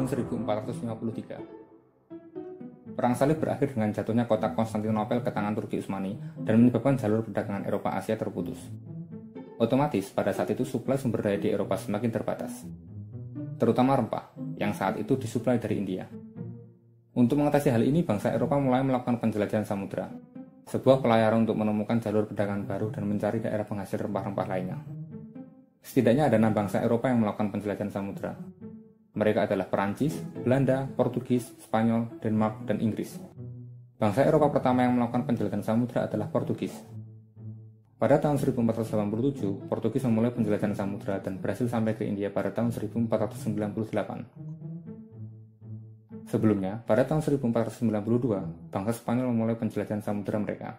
tahun 1453. Perang Salib berakhir dengan jatuhnya kota Konstantinopel ke tangan Turki Utsmani dan menyebabkan jalur perdagangan Eropa Asia terputus. Otomatis, pada saat itu suplai sumber daya di Eropa semakin terbatas, terutama rempah, yang saat itu disuplai dari India. Untuk mengatasi hal ini, bangsa Eropa mulai melakukan penjelajahan samudra, sebuah pelayaran untuk menemukan jalur perdagangan baru dan mencari daerah penghasil rempah-rempah lainnya. Setidaknya ada 6 bangsa Eropa yang melakukan penjelajahan samudra. Mereka adalah Perancis, Belanda, Portugis, Spanyol, Denmark, dan Inggris. Bangsa Eropa pertama yang melakukan penjelajahan samudra adalah Portugis. Pada tahun 1487, Portugis memulai penjelajahan samudra dan berhasil sampai ke India pada tahun 1498. Sebelumnya, pada tahun 1492, bangsa Spanyol memulai penjelajahan samudra mereka.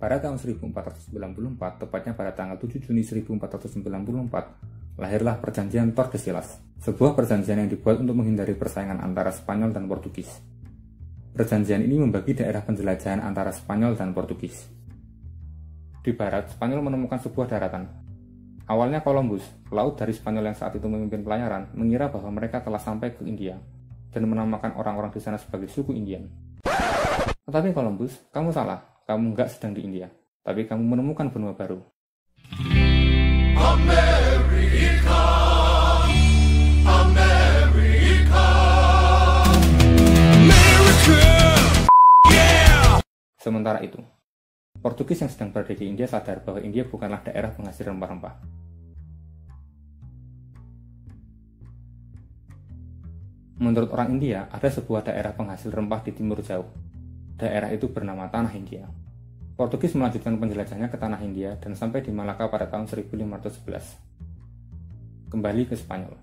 Pada tahun 1494, tepatnya pada tanggal 7 Juni 1494, lahirlah Perjanjian Tordesillas, sebuah perjanjian yang dibuat untuk menghindari persaingan antara Spanyol dan Portugis. Perjanjian ini membagi daerah penjelajahan antara Spanyol dan Portugis. Di barat, Spanyol menemukan sebuah daratan. Awalnya Columbus, pelaut dari Spanyol yang saat itu memimpin pelayaran, mengira bahwa mereka telah sampai ke India dan menamakan orang-orang di sana sebagai suku Indian. Tetapi Columbus, kamu salah, kamu nggak sedang di India, tapi kamu menemukan benua baru. Amerika, Amerika, America, yeah! Sementara itu, Portugis yang sedang berada di India sadar bahwa India bukanlah daerah penghasil rempah-rempah. Menurut orang India, ada sebuah daerah penghasil rempah di timur jauh. Daerah itu bernama Tanah India. Portugis melanjutkan penjelajahannya ke Tanah India dan sampai di Malaka pada tahun 1511. Kembali ke Spanyol.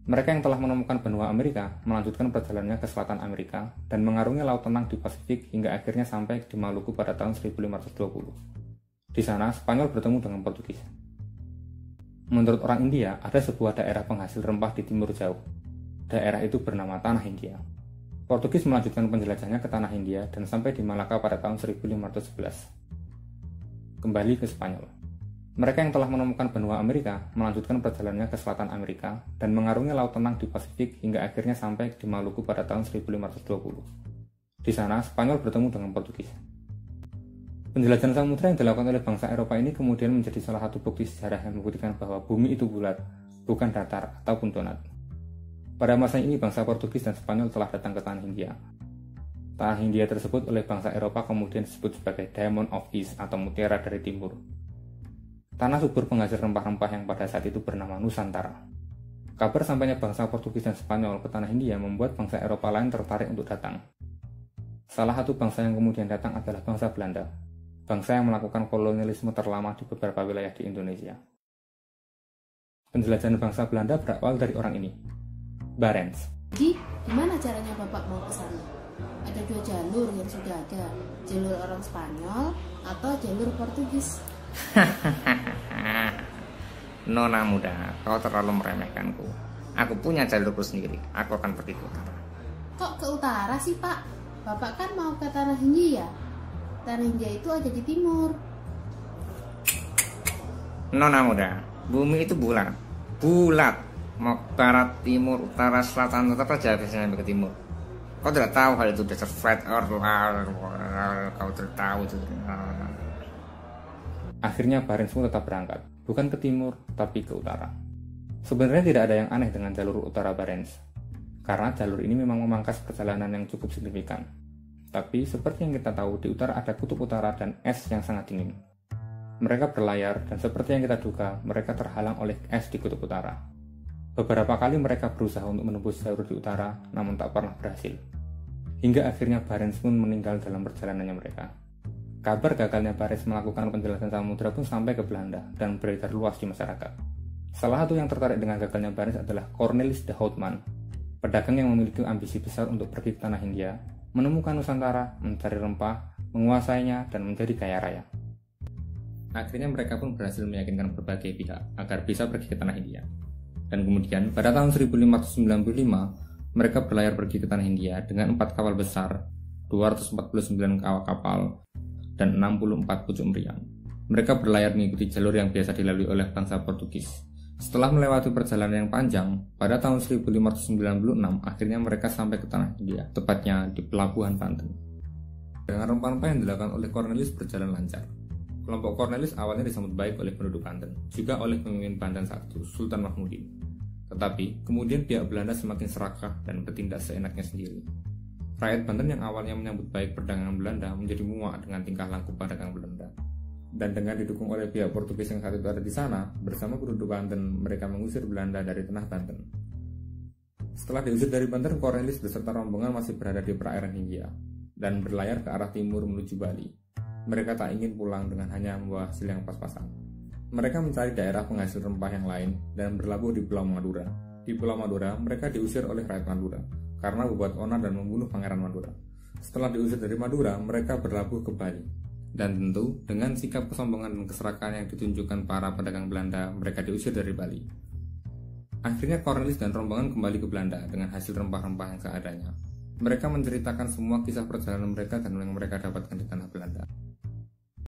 Mereka yang telah menemukan benua Amerika melanjutkan perjalanannya ke selatan Amerika dan mengarungi Laut Tenang di Pasifik hingga akhirnya sampai di Maluku pada tahun 1520. Di sana, Spanyol bertemu dengan Portugis. Menurut orang India, ada sebuah daerah penghasil rempah di timur jauh. Daerah itu bernama Tanah India. Portugis melanjutkan penjelajahannya ke Tanah India dan sampai di Malaka pada tahun 1511. Kembali ke Spanyol. Mereka yang telah menemukan benua Amerika melanjutkan perjalanannya ke selatan Amerika dan mengarungi Laut Tenang di Pasifik hingga akhirnya sampai di Maluku pada tahun 1520. Di sana, Spanyol bertemu dengan Portugis. Penjelajahan samudra yang dilakukan oleh bangsa Eropa ini kemudian menjadi salah satu bukti sejarah yang membuktikan bahwa bumi itu bulat, bukan datar ataupun donat. Pada masa ini, bangsa Portugis dan Spanyol telah datang ke Tanah India. Tanah India tersebut oleh bangsa Eropa kemudian disebut sebagai Diamond of East atau Mutiara dari Timur. Tanah subur penghasil rempah-rempah yang pada saat itu bernama Nusantara. Kabar sampainya bangsa Portugis dan Spanyol ke Tanah India membuat bangsa Eropa lain tertarik untuk datang. Salah satu bangsa yang kemudian datang adalah bangsa Belanda, bangsa yang melakukan kolonialisme terlama di beberapa wilayah di Indonesia. Penjelajahan bangsa Belanda berawal dari orang ini, Barents. Jadi, gimana caranya Bapak mau ke sana? Ada 2 jalur yang sudah ada, jalur orang Spanyol atau jalur Portugis. Nona muda, kau terlalu meremehkanku. Aku punya jalurku sendiri, aku akan pergi ke utara. Kok ke utara sih, Pak? Bapak kan mau ke Tanah India. Tanah India itu ada di timur. Nona muda, bumi itu bulat. Bulat. Mau barat, timur, utara, selatan, tetap saja biasanya ke timur. Kau tidak tahu hal itu, dasar flat earth. Kau tidak tahu itu. Akhirnya Barents pun tetap berangkat, bukan ke timur, tapi ke utara. Sebenarnya tidak ada yang aneh dengan jalur utara Barents, karena jalur ini memang memangkas perjalanan yang cukup signifikan. Tapi seperti yang kita tahu, di utara ada kutub utara dan es yang sangat dingin. Mereka berlayar, dan seperti yang kita duga, mereka terhalang oleh es di kutub utara. Beberapa kali mereka berusaha untuk menembus jalur di utara, namun tak pernah berhasil. Hingga akhirnya Barents pun meninggal dalam perjalanannya mereka. Kabar gagalnya Barents melakukan penjelajahan samudra pun sampai ke Belanda dan beredar luas di masyarakat. Salah satu yang tertarik dengan gagalnya Barents adalah Cornelis de Houtman, pedagang yang memiliki ambisi besar untuk pergi ke Tanah India, menemukan Nusantara, mencari rempah, menguasainya, dan menjadi kaya raya. Akhirnya mereka pun berhasil meyakinkan berbagai pihak agar bisa pergi ke Tanah India. Dan kemudian pada tahun 1595, mereka berlayar pergi ke Tanah India dengan 4 kapal besar, 249 awak kapal, dan 64 pucuk meriam. Mereka berlayar mengikuti jalur yang biasa dilalui oleh bangsa Portugis, Setelah melewati perjalanan yang panjang, pada tahun 1596 akhirnya mereka sampai ke tanah India, tepatnya di Pelabuhan Banten. Dengan rempah-rempah yang dilakukan oleh Cornelius berjalan lancar. Kelompok Cornelius awalnya disambut baik oleh penduduk Banten, juga oleh pemimpin Banten saat itu, Sultan Mahmudin. Tetapi, kemudian pihak Belanda semakin serakah dan bertindak seenaknya sendiri. Rakyat Banten yang awalnya menyambut baik perdagangan Belanda menjadi muak dengan tingkah laku pedagang Belanda. Dan dengan didukung oleh pihak Portugis yang saat itu ada di sana, bersama penduduk Banten, mereka mengusir Belanda dari tanah Banten. Setelah diusir dari Banten, Cornelius beserta rombongan masih berada di perairan Hindia dan berlayar ke arah timur menuju Bali. Mereka tak ingin pulang dengan hanya membawa hasil yang pas-pasan. Mereka mencari daerah penghasil rempah yang lain dan berlabuh di Pulau Madura. Di Pulau Madura, mereka diusir oleh rakyat Madura karena berbuat onar dan membunuh Pangeran Madura. Setelah diusir dari Madura, mereka berlabuh ke Bali. Dan tentu, dengan sikap kesombongan dan keserakahan yang ditunjukkan para pedagang Belanda, mereka diusir dari Bali. Akhirnya Cornelius dan rombongan kembali ke Belanda dengan hasil rempah-rempah yang seadanya. Mereka menceritakan semua kisah perjalanan mereka dan yang mereka dapatkan di tanah Belanda.